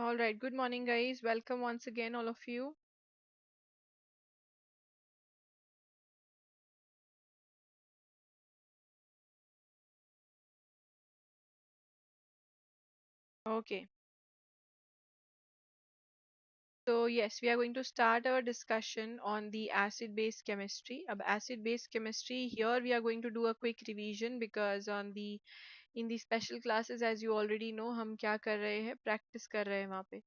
All right, good morning, guys. Welcome once again, all of you. Okay, so yes, we are going to start our discussion on the acid-base chemistry. Acid-base chemistry, here we are going to do a quick revision because in the special classes, as you already know, हम क्या कर रहे हैं, practice कर रहे हैं वहाँ पे.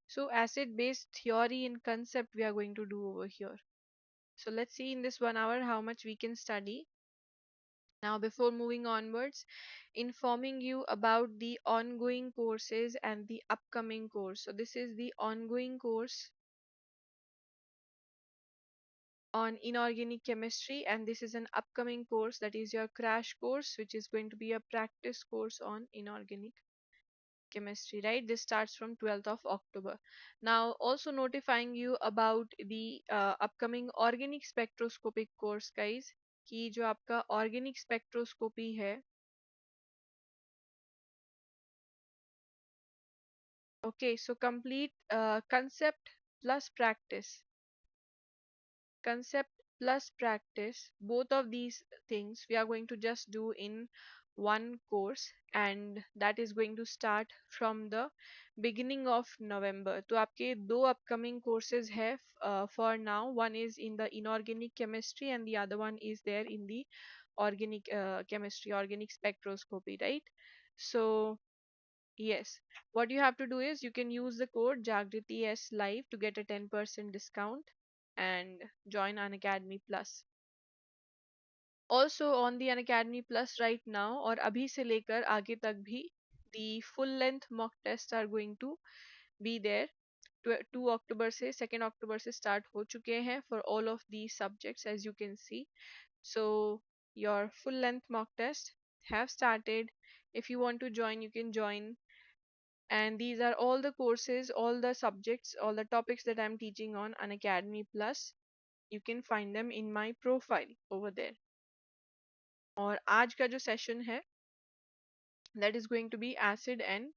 So acid-base theory and concept we are going to do over here. So let's see in this 1 hour how much we can study. Now, before moving onwards, informing you about the ongoing courses and the upcoming course. So, this is the ongoing course on inorganic chemistry, and this is an upcoming course that is your crash course, which is going to be a practice course on inorganic chemistry, right? This starts from 12th of October. Now, also notifying you about the upcoming organic spectroscopic course, guys, कि जो आपका organic spectroscopy है. Okay, so complete concept plus practice. Concept plus practice, both of these things we are going to just do in one course, and that is going to start from the beginning of November. तो आपके दो upcoming courses है for now. One is in the inorganic chemistry and the other one is there in the organic chemistry, organic spectroscopy, right? So yes, what you have to do is you can use the code Jagriti S Live to get a 10% discount and join Unacademy Plus. Also on the Unacademy Plus right now और अभी से लेकर आगे तक भी the full length mock tests are going to be there. 2 October से 2nd October से start हो चुके हैं for all of these subjects, as you can see. So your full length mock test have started. If you want to join, you can join, and these are all the courses, all the subjects, all the topics that I'm teaching on Unacademy Plus. You can find them in my profile over there. और आज का जो session है that is going to be acid and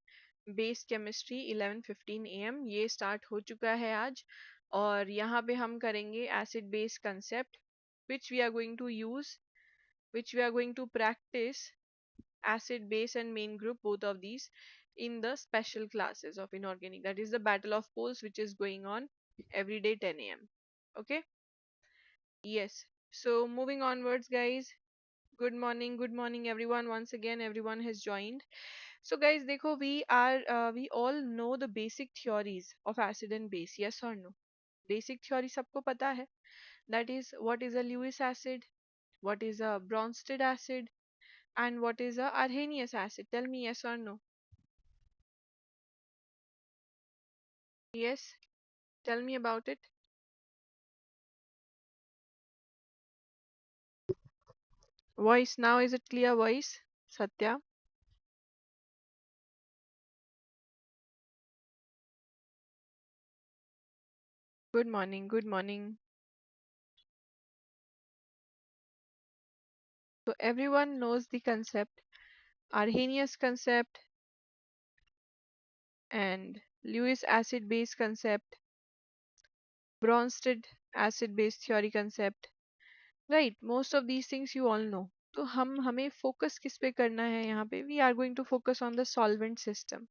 base chemistry 11:15 a.m. ये start हो चुका है आज, और यहाँ पे हम करेंगे acid base concept, which we are going to use, which we are going to practice acid base and main group, both of these, in the special classes of inorganic, that is the battle of poles, which is going on every day 10 a.m. Okay, yes. So moving onwards, guys, good morning everyone. Once again, everyone has joined. So guys, देखो, we all know the basic theories of acid and base, yes or no? Basic theory सबको पता है. That is, what is a Lewis acid, what is a Bronsted acid, and what is a Arrhenius acid. Tell me yes or no. Yes, tell me about it. Voice now, is it clear voice? Satya. Good morning, good morning. So everyone knows the concept, Arrhenius concept and Lewis acid base concept, Bronsted acid base theory concept. Right, most of these things you all know. तो हम हमें focus किस पे करना है यहाँ पे? We are going to focus on the solvent system.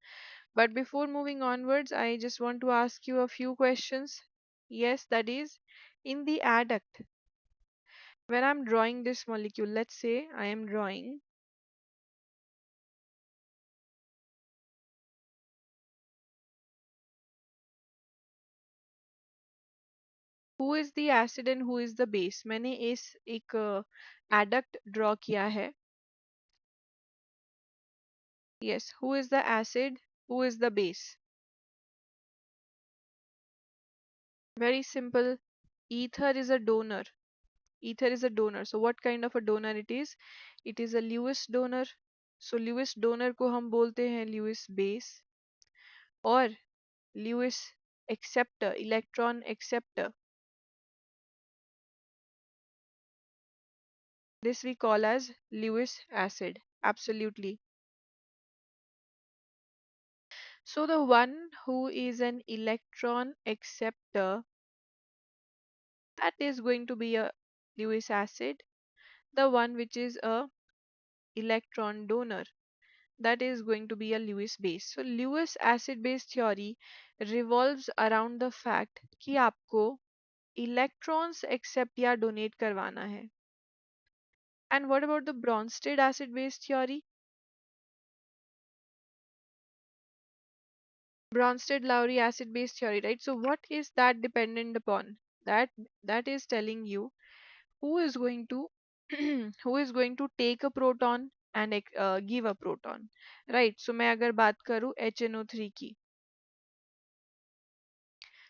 But before moving onwards, I just want to ask you a few questions. Yes, that is, in the adduct, when I'm drawing this molecule, let's say I am drawing, who is the acid and who is the base. मैंने इस एक adduct draw किया है. Yes, who is the acid, who is the base? Very simple. Ether is a donor. Ether is a donor. So what kind of a donor it is? It is a Lewis donor. So Lewis donor को हम बोलते हैं Lewis base, और Lewis acceptor, electron acceptor, this we call as Lewis acid. Absolutely. So the one who is an electron acceptor, that is going to be a Lewis acid. The one which is a electron donor, that is going to be a Lewis base. So Lewis acid base theory revolves around the fact कि आपको electrons accept या donate करवाना है. And what about the Bronsted acid base theory? Bronsted-Lowry acid base theory, right? So what is that dependent upon? That is telling you who is going to who is going to take a proton and give a proton, right? So मैं अगर बात करूँ HNO3 की,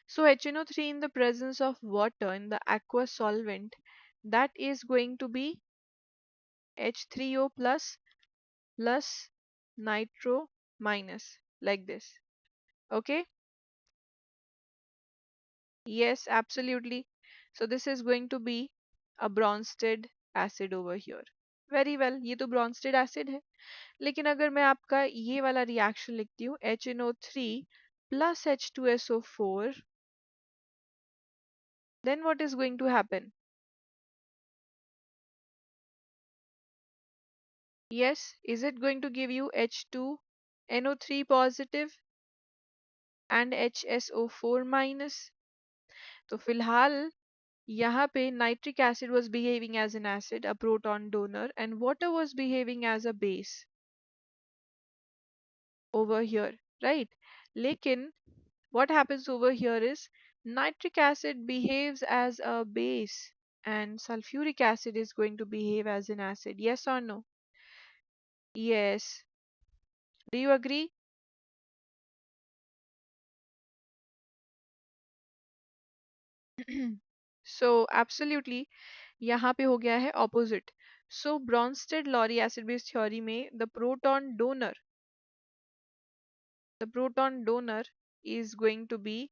so HNO3 in the presence of water in the aqueous solvent, that is going to be H3O plus nitro minus, like this. Okay? Yes, absolutely. So this is going to be a Bronsted acid over here. Very well, ये तो Bronsted acid है. लेकिन अगर मैं आपका ये वाला reaction लिखती हूँ HNO3 plus H2SO4, then what is going to happen? Yes, is it going to give you H2NO3 positive and HSO4 minus? तो फिलहाल यहाँ पे nitric acid was behaving as an acid, a proton donor, and water was behaving as a base over here, right? लेकिन what happens over here is nitric acid behaves as a base and sulfuric acid is going to behave as an acid. Yes or no? Yes. Do you agree? So absolutely यहाँ पे हो गया है opposite. So Bronsted-Lowry acid base theory में the proton donor is going to be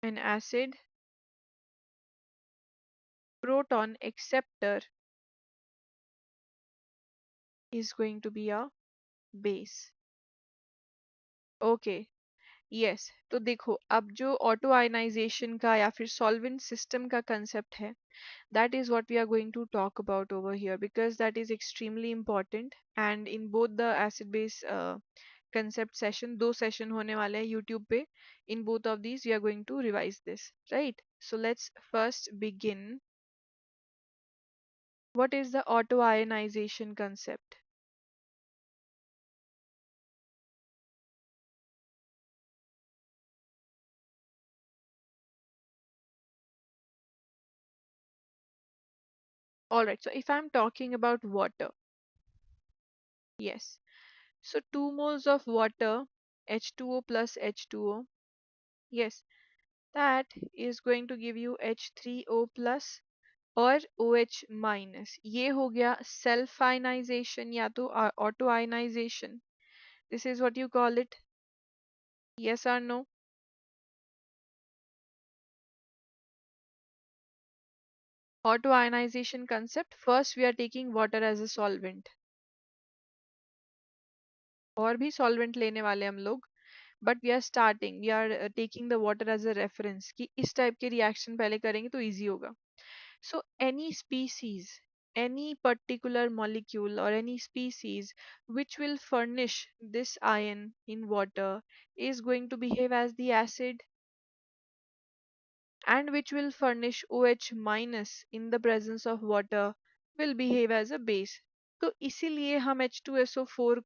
an acid, proton acceptor is going to be a base. Okay. Yes, तो देखो अब जो ऑटो आयनाइजेशन का या फिर सॉल्वेंट सिस्टम का कंसेप्ट है, that is what we are going to talk about over here because that is extremely important and in both the acid base concept session, दो सेशन होने वाले हैं यूट्यूब पे. In both of these we are going to revise this, right? So let's first begin. What is the auto ionization concept? Alright, so if I'm talking about water, yes. So 2 moles of water, H2O plus H2O, yes, that is going to give you H3O plus और OH minus. ये हो गया self ionization या तो auto ionization. This is what you call it. Yes or no? Auto ionization concept. First, we are taking water as a solvent. और भी solvent लेने वाले हम लोग. But we are starting. We are taking the water as a reference कि इस type के reaction पहले करेंगे तो easy होगा. So any species, any particular molecule or any species which will furnish this ion in water is going to behave as the acid, and which will furnish OH minus in the presence of water will behave as a base. तो इसीलिए हम H2SO4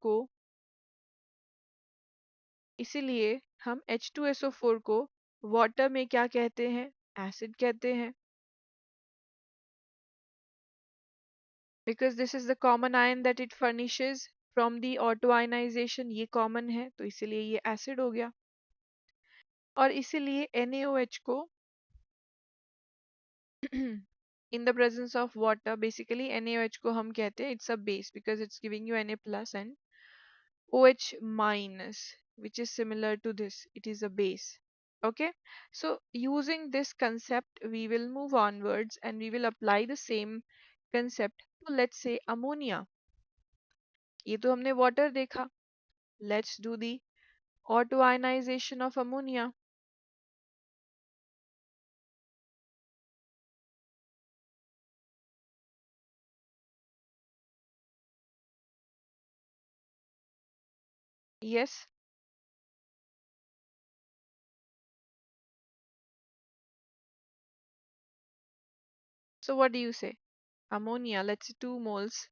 को water में क्या कहते हैं? Acid कहते हैं. Because this is the common ion that it furnishes from the auto ionization, ये common है तो इसीलिए ये acid हो गया. और इसीलिए NaOH को in the presence of water, basically NaOH को हम कहते हैं it's a base because it's giving you Na plus and OH minus, which is similar to this. It is a base. Okay, so using this concept we will move onwards and we will apply the same concept to, let's say, ammonia. ये तो हमने water देखा. Let's do the autoionization of ammonia. Yes. So what do you say? Ammonia, let's say 2 moles,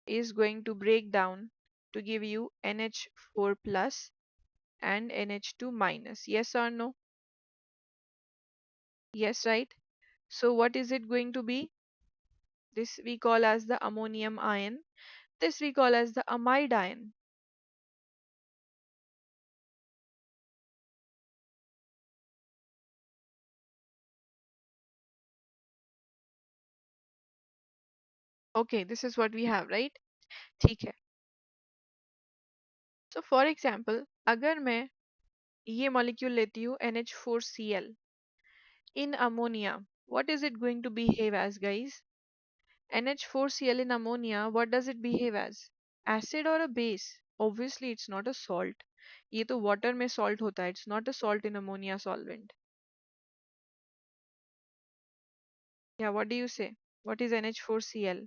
is going to break down to give you NH4 plus and NH2 minus. Yes or no? Yes, right? So what is it going to be? This we call as the ammonium ion. This we call as the amide ion. Okay, this is what we have, right? ठीक है. So for example, अगर मैं ये molecule लेती हूँ NH4Cl in ammonia, what is it going to behave as, guys? NH4Cl in ammonia, what does it behave as? Acid or a base? Obviously, it's not a salt. ये तो water में salt होता है. It's not a salt in ammonia solvent. Yeah, what do you say? What is NH4Cl?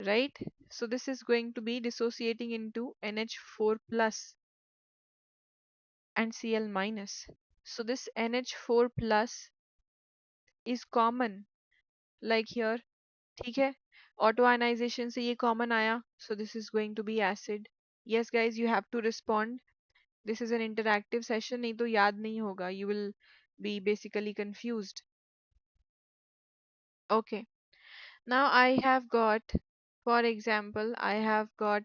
Right? So this is going to be dissociating into NH4 plus and Cl minus. So this NH4 plus is common, like here. ठीक है? Auto ionization से ये common आया. So this is going to be acid. Yes, guys, you have to respond. This is an interactive session. नहीं तो याद नहीं होगा. You will be basically confused. Okay. Now I have got, for example, I have got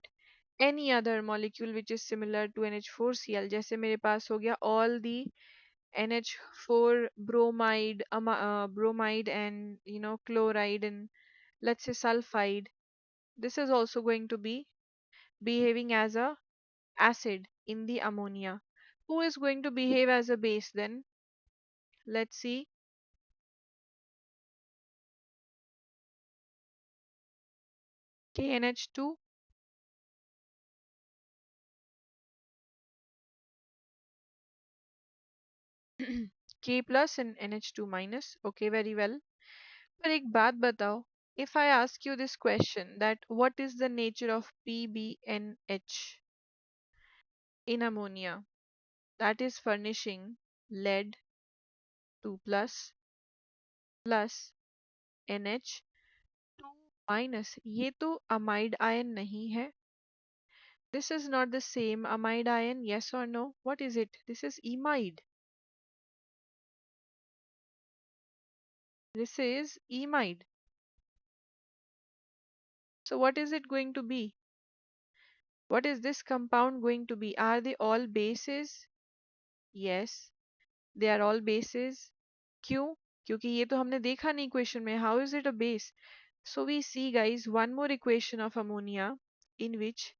any other molecule which is similar to NH4Cl. जैसे मेरे पास हो गया all the NH4 bromide, bromide and chloride and let's say sulfide. This is also going to be behaving as a acid in the ammonia. Who is going to behave as a base then? Let's see. KNH2. K plus and NH2 minus. Okay, very well. पर एक बात बताओ. If I ask you this question that what is the nature of PBNH in ammonia? That is furnishing lead 2 plus plus NH2 minus. ये तो amide ion नहीं है. This is not the same amide ion, yes or no? What is it? This is imide. This is imide. So what is it going to be? What is this compound going to be? Are they all bases? Yes, they are all bases. क्यों? क्योंकि ये तो हमने देखा नहीं question में. How is it a base? So we see, guys, one more equation of ammonia in which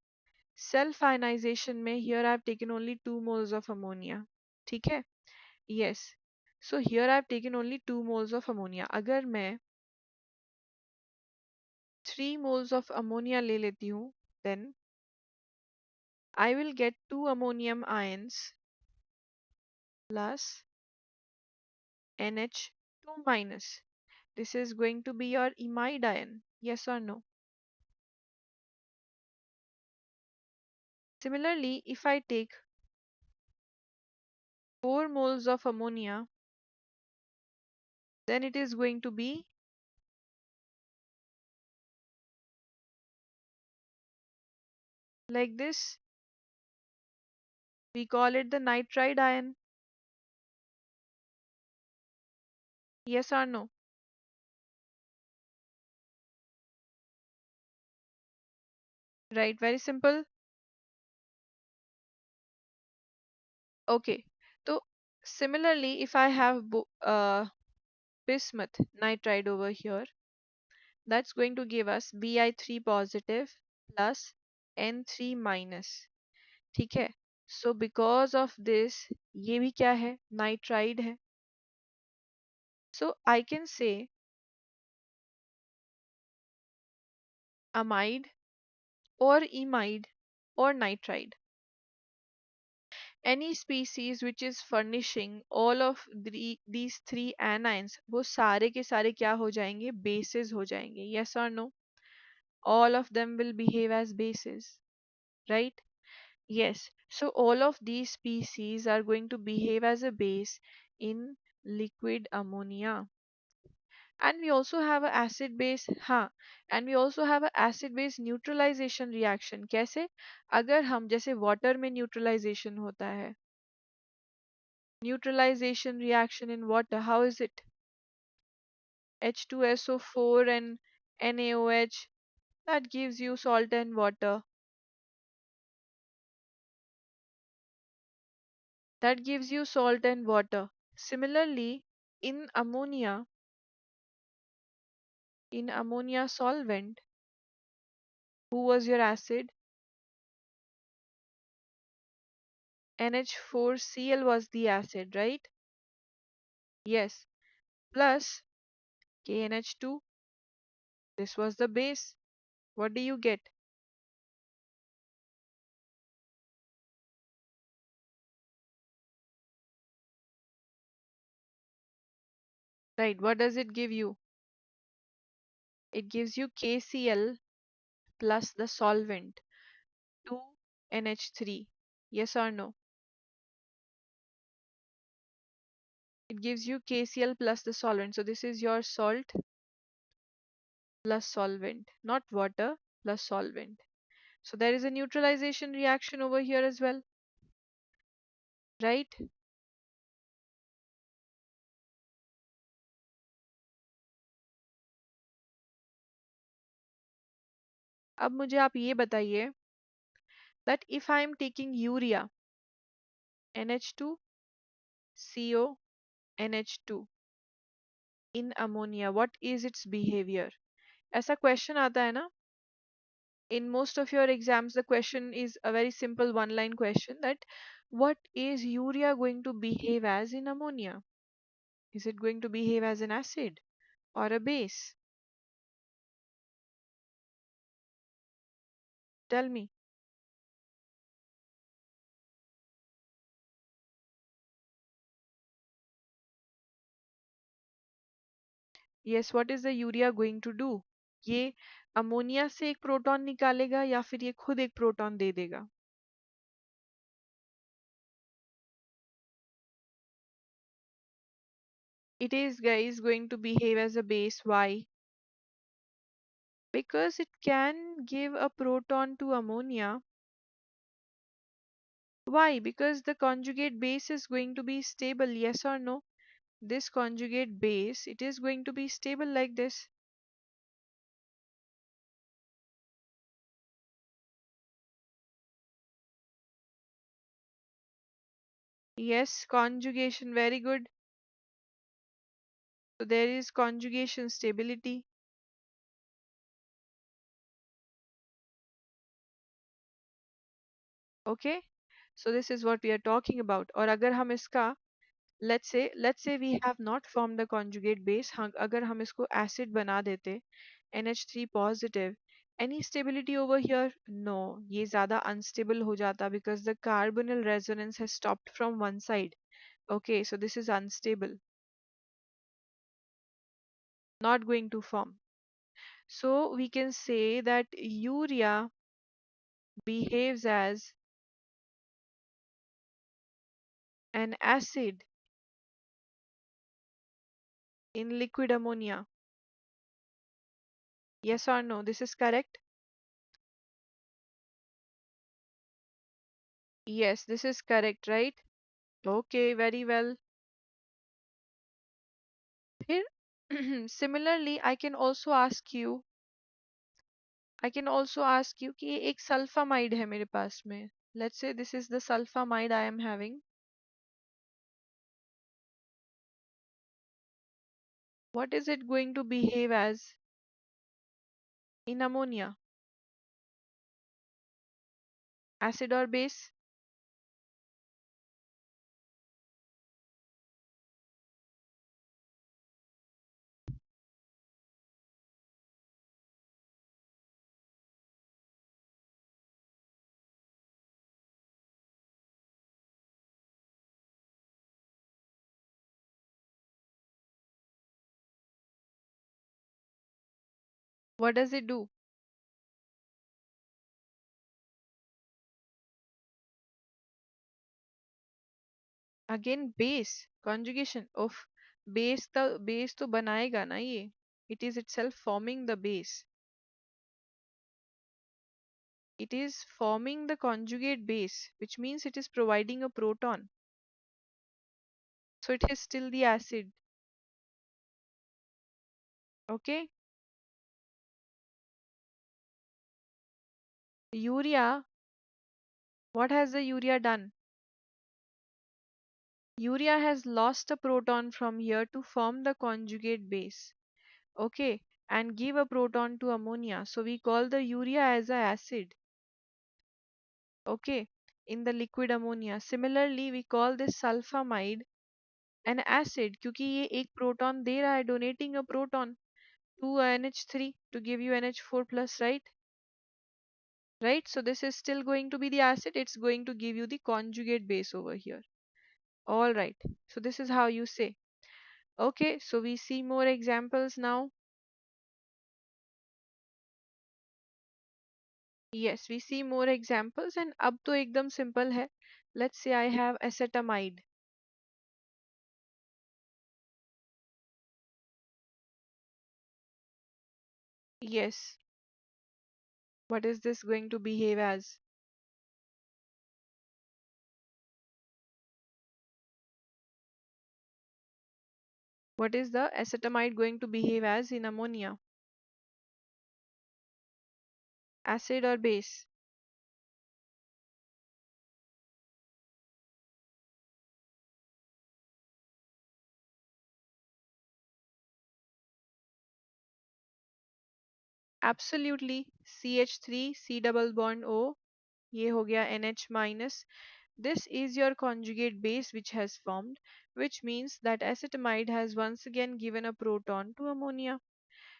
self ionization में here I have taken only 2 moles of ammonia. ठीक है? Yes. So here I have taken only 2 moles of ammonia. अगर मैं 3 moles of ammonia ले लेती हूँ, then I will get 2 ammonium ions plus NH2 minus. This is going to be your imide ion. Yes or no? Similarly, if I take 4 moles of ammonia, then it is going to be like this. We call it the nitride ion. Yes or no? Right, very simple. Okay. So Similarly, if I have bismuth nitride over here, that's going to give us Bi3 positive plus N3 minus. ठीक है. So because of this, ये भी क्या है? Nitride है. So I can say amide or imide or nitride. Any species which is furnishing all of these three anions, वो सारे के सारे क्या हो जाएंगे? Bases हो जाएंगे. Yes or no? All of them will behave as bases, right? Yes. So all of these species are going to behave as a base in liquid ammonia. And we also have a acid base, हाँ, and we also have a acid base neutralization reaction. कैसे? अगर हम जैसे water में neutralization होता है, neutralization reaction in water, how is it? H2SO4 and NaOH, that gives you salt and water. That gives you salt and water. Similarly, in ammonia, in ammonia solvent, who was your acid? NH4Cl was the acid, right? Yes. Plus KNH2, this was the base. What do you get? Right, what does it give you? It gives you KCl plus the solvent, 2NH3. Yes or no? It gives you KCl plus the solvent. So this is your salt plus solvent, not water plus solvent. So there is a neutralization reaction over here as well, right? अब मुझे आप ये बताइए that if I am taking urea, NH2, CO, NH2 in ammonia, what is its behavior? ऐसा question आता है ना? In most of your exams, the question is a very simple one-line question that what is urea going to behave as in ammonia? Is it going to behave as an acid or a base? Tell me. Yes, what is the urea going to do? ये ammonia से एक proton निकालेगा या फिर ये खुद एक proton दे देगा? It is, guys, going to behave as a base. Why? Because it can give a proton to ammonia. Why? Because the conjugate base is going to be stable. Yes or no? This conjugate base, it is going to be stable like this. Yes, conjugation, very good. So there is conjugation stability. Okay, so this is what we are talking about. और अगर हम इसका let's say we have not formed the conjugate base, हाँ, अगर हम इसको acid बना देते, NH3 positive, any stability over here? No, ये ज़्यादा unstable हो जाता because the carbonyl resonance has stopped from one side. Okay, so this is unstable, not going to form. So we can say that urea behaves as an acid in liquid ammonia. Yes or no? This is correct? Yes, this is correct, right? Okay, very well. फिर similarly, I can also ask you कि एक सल्फामाइड है मेरे पास में. Let's say this is the sulfamide I am having. What is it going to behave as in ammonia? Acid or base? What does it do? Again, base conjugation of base तो बनाएगा ना ये. It is itself forming the base. It is forming the conjugate base, which means it is providing a proton. So it is still the acid. Okay. Urea, what has the urea done? Urea has lost a proton from here to form the conjugate base. Okay. And give a proton to ammonia. So we call the urea as a acid. Okay. In the liquid ammonia. Similarly, we call this sulfamide an acid क्योंकि ये एक proton दे रहा है, donating a proton to NH3 to give you NH4 plus, right? So this is still going to be the acid. It's going to give you the conjugate base over here. All right. So this is how you say. Okay. So we see more examples now. Yes, we see more examples and अब तो एकदम simple है. Let's say I have acetamide. Yes. What is this going to behave as? What is the acetamide going to behave as in ammonia? Acid or base? Absolutely. CH3, C double bond O. ये हो गया NH minus. This is your conjugate base which has formed, which means that acetamide has once again given a proton to ammonia.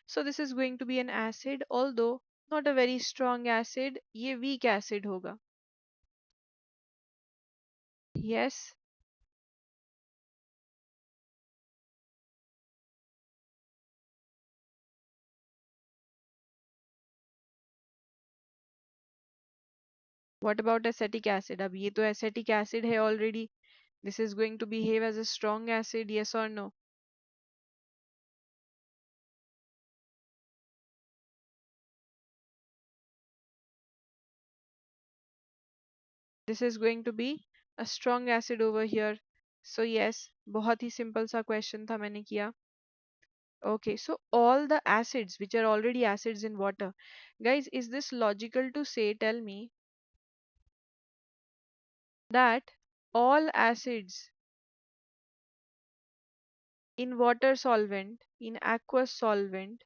So this is going to be an acid, although not a very strong acid. ये weak acid होगा. Yes. What about acetic acid? अब ये तो acetic acid है already. This is going to behave as a strong acid, yes or no? This is going to be a strong acid over here. So yes, बहुत ही simple सा question था मैंने किया. Okay, so all the acids which are already acids in water. Guys, is this logical to say, tell me, that all acids in water solvent, in aqueous solvent,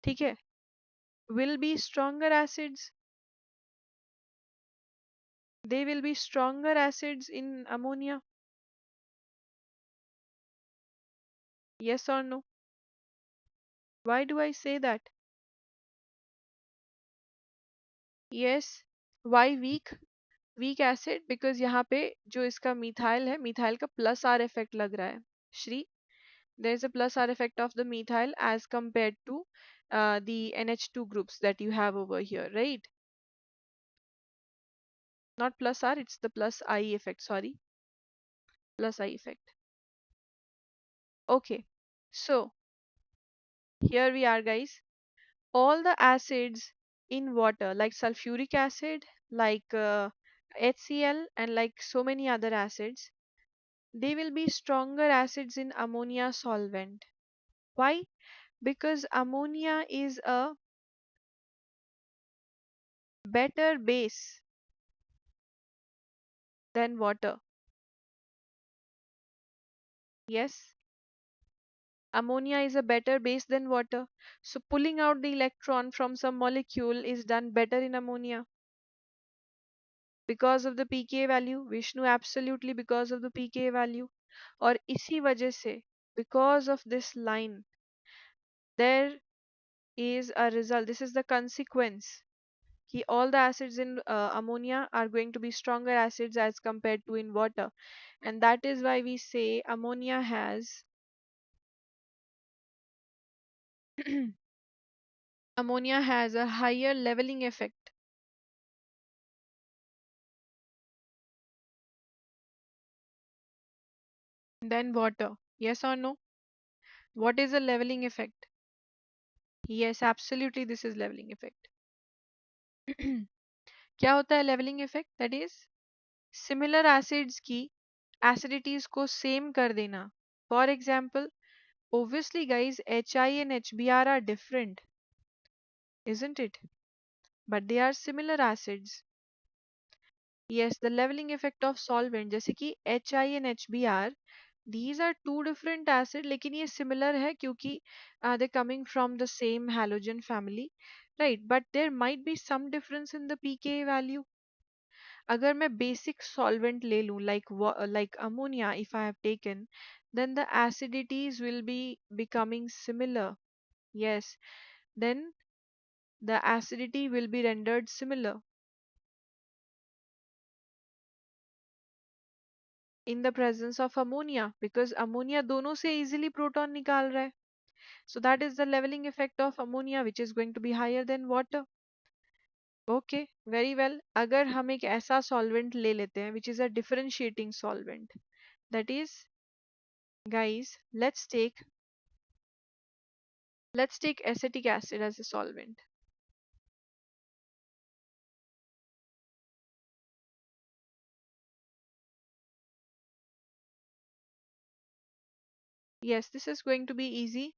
ठीक है, will be stronger acids? They will be stronger acids in ammonia? Yes or no? Why do I say that? Yes. Why weak? Weak acid because यहाँ पे जो इसका methyl है, methyl का plus are effect लग रहा है. Shri, there is a plus R effect of the methyl as compared to the NH2 groups that you have over here, right? Not plus R, it's the plus I effect, sorry. Plus I effect. Okay, so here we are, guys. All the acids in water, like sulfuric acid, like HCl, and like so many other acids, they will be stronger acids in ammonia solvent. Why? Because ammonia is a better base than water. Yes, ammonia is a better base than water. So pulling out the electron from some molecule is done better in ammonia because of the pK value. Vishnu, absolutely because of the pK value. और इसी वजह से, because of this line, there is a result. This is the consequence. Ki all the acids in ammonia are going to be stronger acids as compared to in water. And that is why we say ammonia has ammonia has a higher leveling effect than water. Yes or no? What is the leveling effect? Yes, absolutely this is leveling effect. क्या होता है leveling effect? That is similar acids की acidities को same कर देना. For example, obviously guys, HI and HBr are different, isn't it? But they are similar acids. Yes, the leveling effect of solvent जैसे कि HI and HBr, these are two different acid लेकिन ये similar है क्योंकि they're coming from the same halogen family, right? But there might be some difference in the pKa value. अगर मैं basic solvent ले लूँ like ammonia if I have taken, then the acidities will be becoming similar. Yes, then the acidity will be rendered similar in the presence of ammonia because ammonia दोनों से easily proton निकाल रहा है. So that is the leveling effect of ammonia which is going to be higher than water. Okay, very well. अगर हम एक ऐसा solvent ले लेते हैं which is a differentiating solvent, that is, guys, let's take acetic acid as a solvent. Yes, this is going to be easy.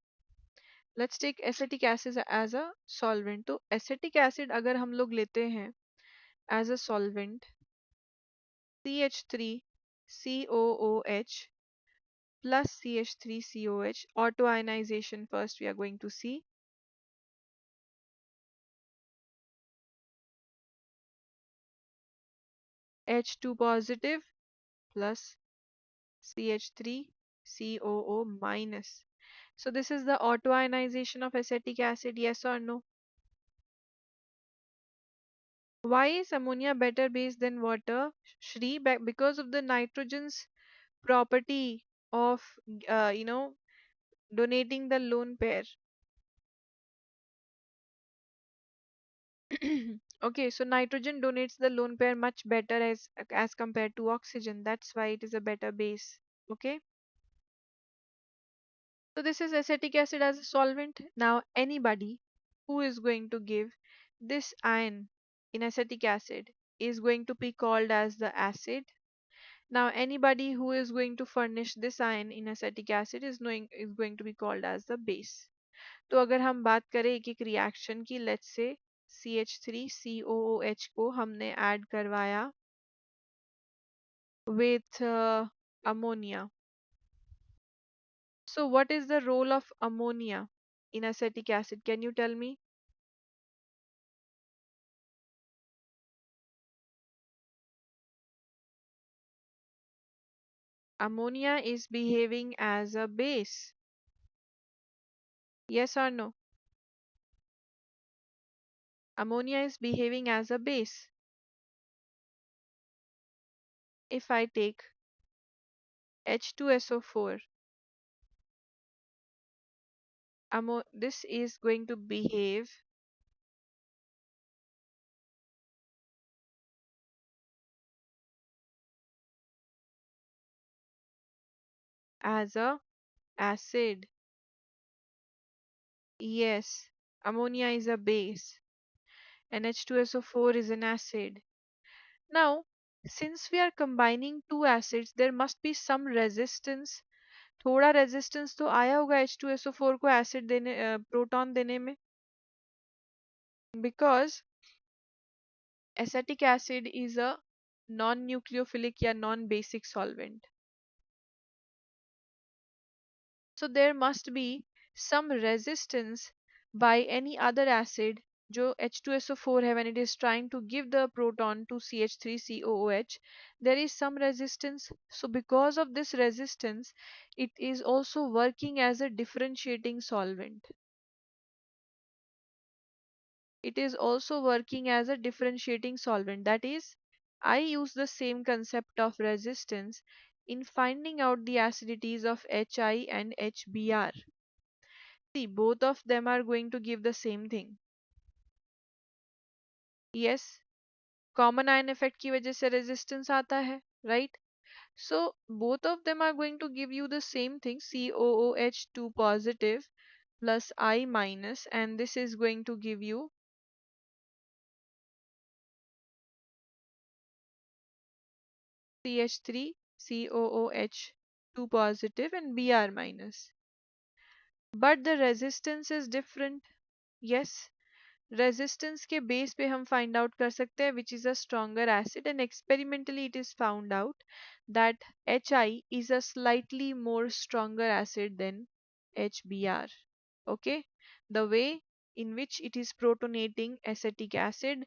Let's take acetic acid as a solvent. तो acetic acid अगर हम लोग लेते हैं as a solvent, CH3COOH plus CH3COH, auto ionization first we are going to see. H2 positive plus CH3COO minus. So this is the auto ionization of acetic acid, yes or no? Why is ammonia better base than water? Shri, because of the nitrogen's property of, uh, you know, donating the lone pair. Okay, so nitrogen donates the lone pair much better as compared to oxygen. That's why it is a better base. Okay, so this is acetic acid as a solvent. Now, anybody who is going to give this ion in acetic acid is going to be called as the acid. Now, anybody who is going to furnish this ion in acetic acid is going to be called as the base. तो अगर हम बात करें एक एक reaction की, let's say CH3COOH को हमने ऐड करवाया with ammonia. So what is the role of ammonia in acetic acid? Can you tell me? Ammonia is behaving as a base. Yes or no? Ammonia is behaving as a base. If I take H2SO4, this is going to behave as a acid. Yes, ammonia is a base and H2SO4 is an acid. Now, since we are combining two acids, there must be some resistance. थोड़ा resistance तो आया होगा H2SO4 को acid देने proton देने में, because acetic acid is a non-nucleophilic या non-basic solvent. So there must be some resistance by any other acid जो H2SO4 है when it is trying to give the proton to CH3COOH, there is some resistance. So because of this resistance, it is also working as a differentiating solvent. It is also working as a differentiating solvent. That is, I use the same concept of resistance in finding out the acidities of HI and HBr. See, both of them are going to give the same thing. Yes, common ion effect की वजह से resistance आता है, right? So both of them are going to give you the same thing, COOH2 positive plus I minus, and this is going to give you CH3COOH2 positive and Br minus. But the resistance is different. Yes, resistance के base पे हम find out कर सकते हैं which is a stronger acid, and experimentally it is found out that HI is a slightly more stronger acid than HBr. Okay, the way in which it is protonating acetic acid,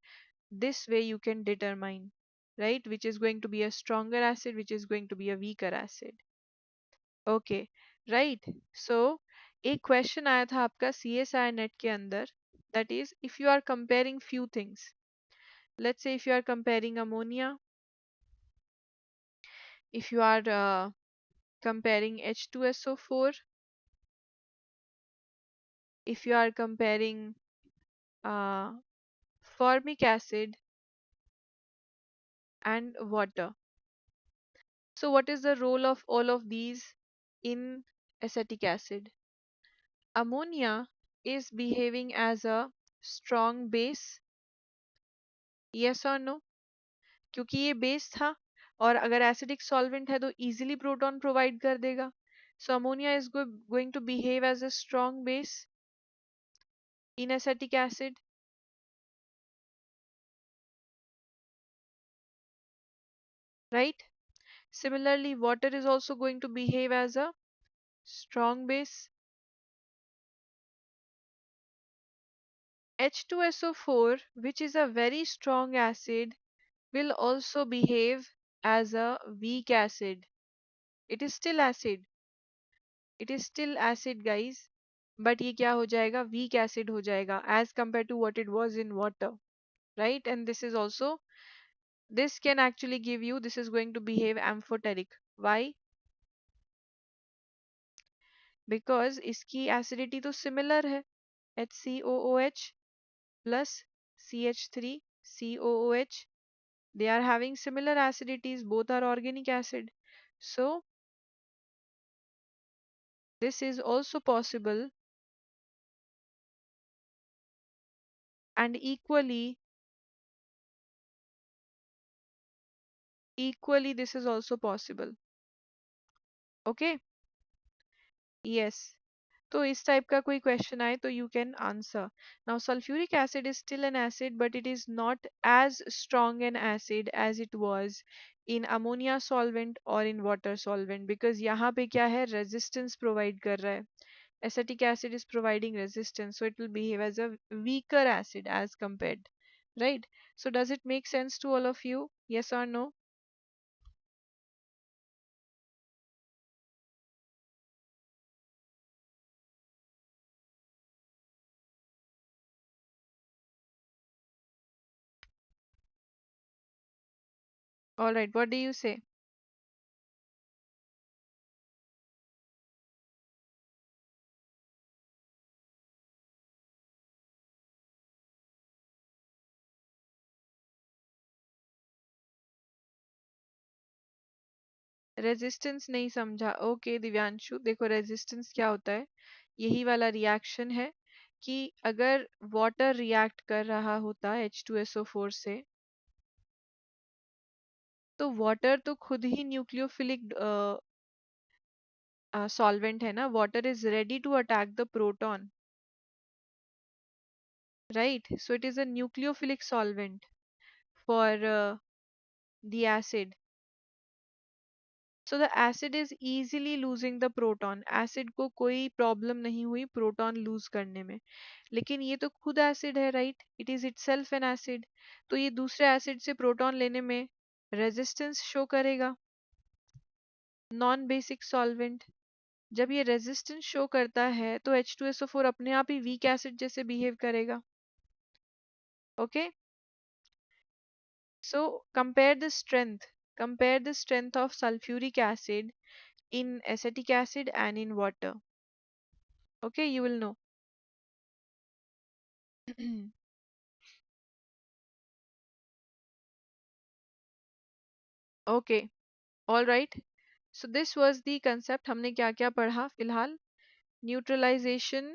this way you can determine, right, which is going to be a stronger acid, which is going to be a weaker acid. Okay, right. So एक question आया था आपका CSIR net के अंदर, that is if you are comparing few things, let's say if you are comparing ammonia, if you are comparing H2SO4, if you are comparing uh, formic acid and water. So what is the role of all of these in acetic acid? Ammonia is behaving as a strong base, yes or no? क्योंकि ये base था और अगर acidic solvent है तो easily proton provide कर देगा. So ammonia is going to behave as a strong base in acetic acid, right? Similarly, water is also going to behave as a strong base. H2SO4, which is a very strong acid, will also behave as a weak acid. It is still acid. It is still acid, guys. But ये क्या हो जाएगा? Weak acid हो जाएगा as compared to what it was in water, right? And this is also, this can actually give you, this is going to behave amphoteric. Why? Because इसकी acidity तो similar है, HCOOH plus CH3COOH. They are having similar acidities, both are organic acid. So this is also possible, and equally this is also possible. Okay? Yes. तो इस type का कोई question आए तो you can answer. Now sulphuric acid is still an acid but it is not as strong an acid as it was in ammonia solvent और in water solvent, because यहाँ पे क्या है, रेजिस्टेंस प्रोवाइड कर रहा है. Acetic acid is providing resistance, so it will behave as a weaker acid as compared, right? So does it make sense to all of you? Yes or no? All right, what do you say? Resistance नहीं समझा. Okay Divyanshu, देखो resistance क्या होता है, यही वाला reaction है कि अगर वाटर रिएक्ट कर रहा होता H2SO4 से, तो वाटर तो खुद ही न्यूक्लियोफिलिक सॉल्वेंट है ना. Water is ready to attack the proton, right? So it is a nucleophilic solvent for the acid. So the acid is easily losing the proton, acid को कोई प्रॉब्लम नहीं हुई प्रोटॉन लूज करने में, लेकिन ये तो खुद एसिड है, right, it is itself N acid, तो ये दूसरे एसिड से प्रोटॉन लेने में रेजिस्टेंस शो करेगा, नॉन बेसिक सॉल्वेंट। जब ये रेजिस्टेंस शो करता है तो H2SO4 अपने आप ही वीक एसिड जैसे बिहेव करेगा। Okay, so compare the strength of sulphuric acid in acetic acid and in water. Okay, you will know. Okay, all right. So this was the concept. हमने क्या क्या पढ़ा फिलहाल? Neutralization,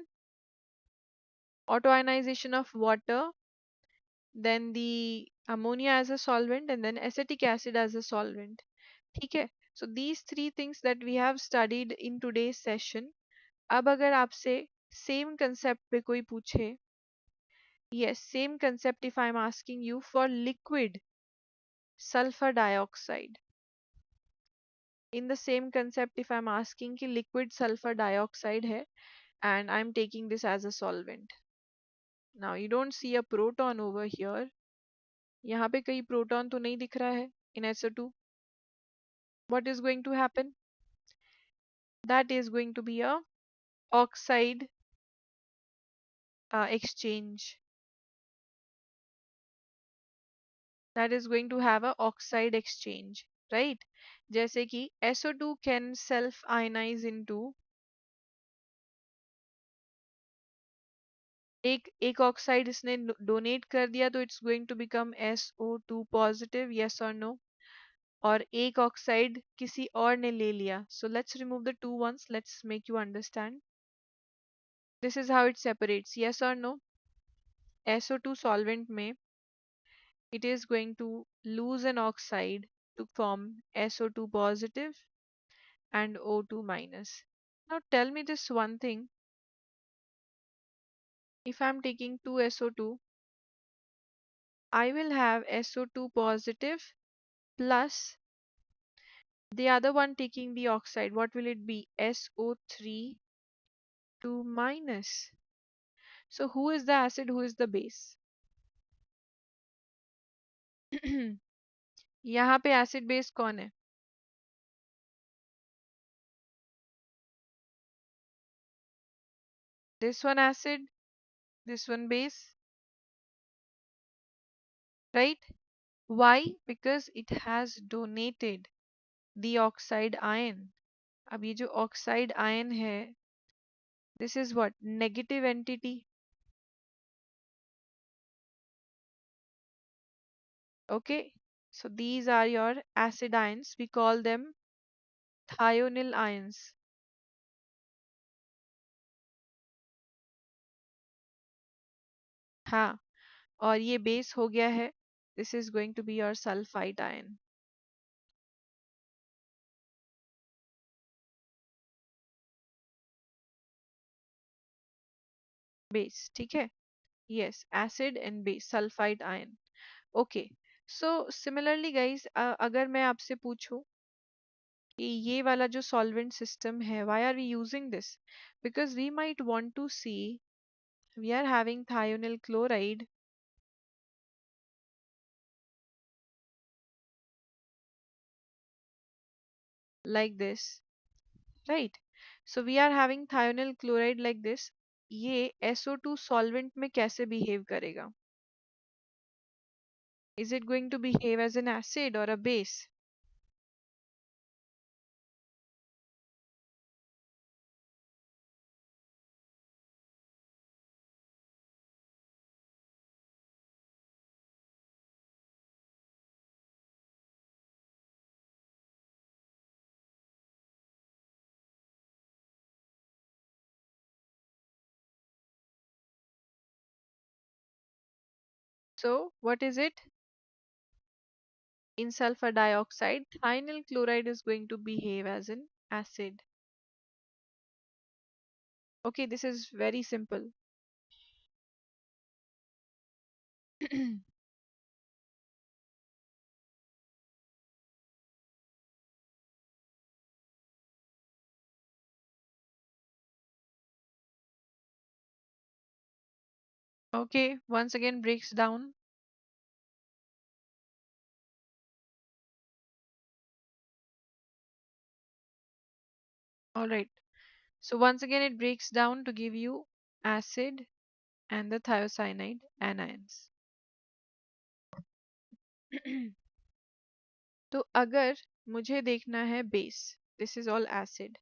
autoionization of water, then the ammonia as a solvent, and then acetic acid as a solvent. ठीक है? So these three things that we have studied in today's session. अब अगर आपसे same concept पे कोई पूछे, yes, same concept if I'm asking you for liquid sulfur dioxide. In the same concept if I'm asking कि liquid sulfur dioxide है and I'm taking this as a solvent. Now you don't see a proton over here. यहाँ पे कहीं proton तो नहीं दिख रहा है in SO2. What is going to happen? That is going to be a oxide exchange. That is going to have a oxide exchange, right? जैसे कि SO2 can self ionize into एक ऑक्साइड इसने donate कर दिया तो it's going to become SO2 positive, yes और no, और एक ऑक्साइड किसी और ने ले लिया, so let's remove the two ones, let's make you understand, this is how it separates, yes और नो, SO2 सॉल्वेंट में it is going to lose an oxide to form SO2 positive and O2 minus. Now tell me this one thing, if I'm taking 2SO2, I will have SO2 positive plus the other one taking the oxide. What will it be? SO3 2 minus. So who is the acid, who is the base? यहाँ पे acid base कौन है? This one acid, this one base, right? Why? Because it has donated the oxide ion. अब ये जो oxide ion है, this is what? Negative entity. Okay. So these are your acid ions. We call them thionyl ions. हाँ, और ये base हो गया है, this is going to be your sulfite ion. Base, ठीक है? Yes, acid and base, sulfite ion. Okay. So similarly guys, अगर मैं आपसे पूछूं कि ये वाला जो solvent system है, why are we using this? Because we might want to see, we are having thionyl chloride like this, right? So we are having thionyl chloride like this. ये SO2 solvent में कैसे behave करेगा? Is it going to behave as an acid or a base? So what is it? In sulfur dioxide, thionyl chloride is going to behave as an acid. Okay, this is very simple. Okay, once again breaks down. All right. So once again it breaks down to give you acid and the thiocyanide anions. तो अगर मुझे देखना है base, this is all acid.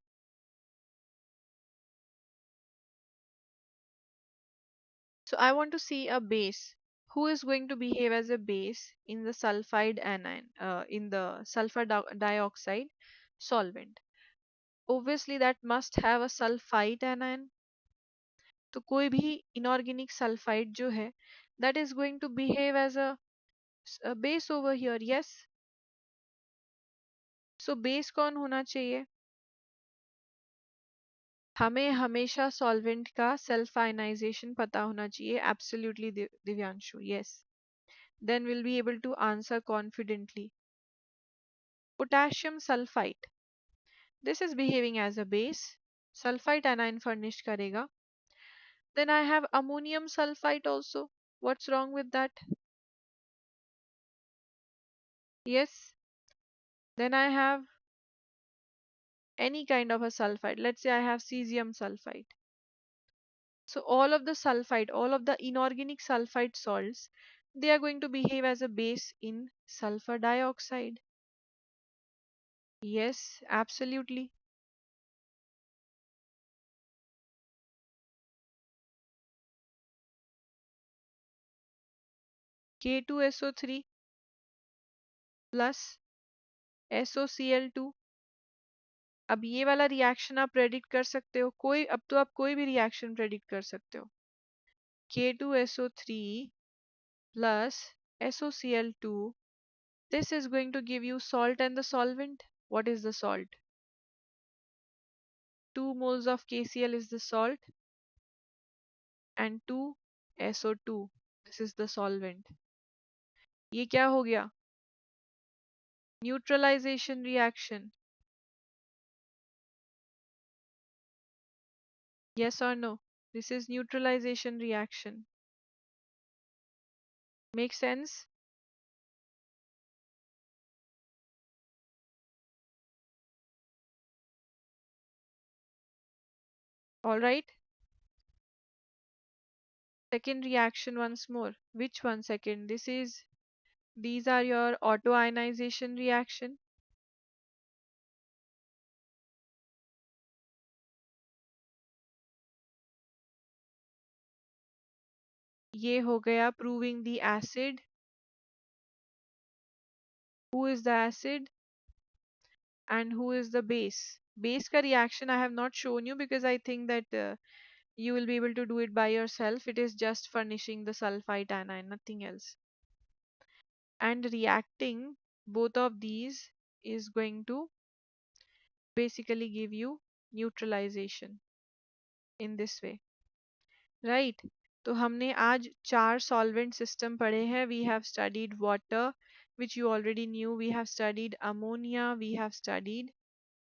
So I want to see a base. Who is going to behave as a base in the sulfide anion, in the sulfur dioxide solvent? Obviously, that must have a sulfite anion. तो कोई भी inorganic sulfide जो है, that is going to behave as a base over here. Yes. So base कौन होना चाहिए? हमें हमेशा सॉल्वेंट का सेल्फ आयनाइजेशन पता होना चाहिए. Absolutely Divyanshu. Yes. Then we'll be able to answer confidently. Potassium sulfite. This is behaving as a base. Sulfite anion furnished karega. Then I have ammonium sulfite also. What's wrong with that? Yes. Then I have any kind of a sulfite. Let's say I have cesium sulfite. So all of the sulfite, all of the inorganic sulfite salts, they are going to behave as a base in sulfur dioxide. Yes, absolutely. K2SO3 plus SOCl2. अब ये वाला reaction आप predict कर सकते हो. कोई अब तो आप कोई भी रिएक्शन प्रेडिक्ट कर सकते हो. K2SO3 plus SOCl2. This is going to give you salt and the solvent. What is the salt? 2 moles of KCl is the salt and 2 SO2. This is the solvent. ये क्या हो गया? Neutralization reaction. Yes or no? This is neutralization reaction. Make sense? All right. Second reaction once more. Which one second? These are your autoionization reaction. ये हो गया proving the acid. Who is the acid and who is the base? Base ka reaction I have not shown you because I think that you will be able to do it by yourself. It is just furnishing the sulfite anion, nothing else. And reacting both of these is going to basically give you neutralization in this way. Right. तो हमने आज 4 solvent system पढ़े हैं. We have studied water which you already knew. We have studied ammonia. We have studied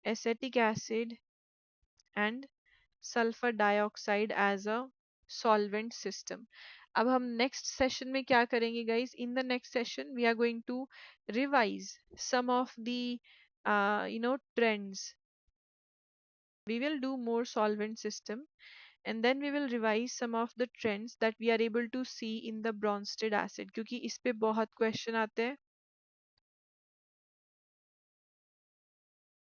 acetic acid and sulphur dioxide as a solvent system. अब हम next session में क्या करेंगे guys? In the next session we are going to revise some of the trends. We will do more solvent system and then we will revise some of the trends that we are able to see in the Bronsted acid क्योंकि इस पे बहुत question आते हैं.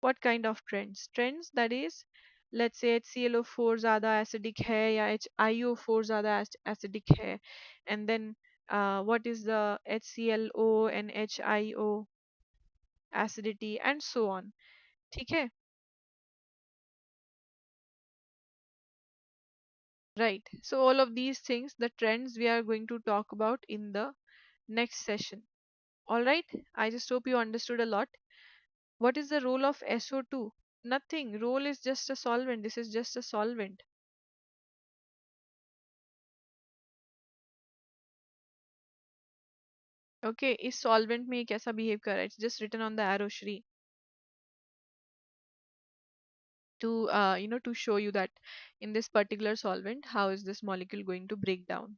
What kind of trends? Trends that is, let's say HClO4 ज़्यादा acidic है या HiO4 ज़्यादा acidic है, and then what is the HClO and HiO acidity and so on. ठीक है? Right. So all of these things, the trends we are going to talk about in the next session. All right. I just hope you understood a lot. What is the role of SO2? Nothing. Role is just a solvent. This is just a solvent. Okay. इस solvent में ये कैसा behave कर रहा है? It's just written on the arrow Shri to to show you that in this particular solvent how is this molecule going to break down.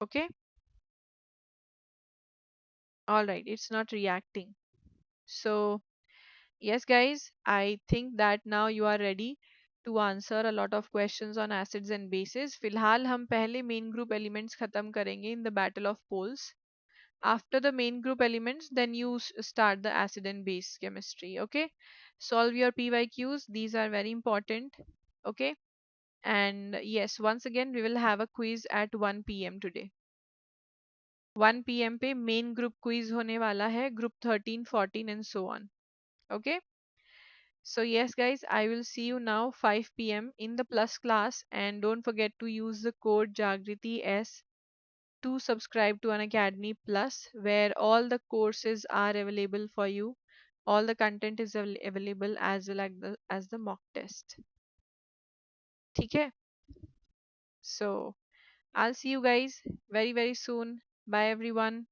Okay, all right, it's not reacting. So yes, guys, I think that now you are ready to answer a lot of questions on acids and bases. फिलहाल हम पहले main group elements खत्म करेंगे in the battle of poles. After the main group elements, then you start the acid and base chemistry. Okay, solve your PYQs. These are very important. Okay, and yes, once again, we will have a quiz at 1 p.m. today. 1 p.m. पे main group quiz होने वाला है, group 13, 14 and so on. Okay. So yes guys, I will see you now 5 p.m. in the plus class, and don't forget to use the code Jagriti S to subscribe to Unacademy Plus, where all the courses are available for you. All the content is available as well as the mock test. ठीक है? So I'll see you guys very soon. Bye everyone.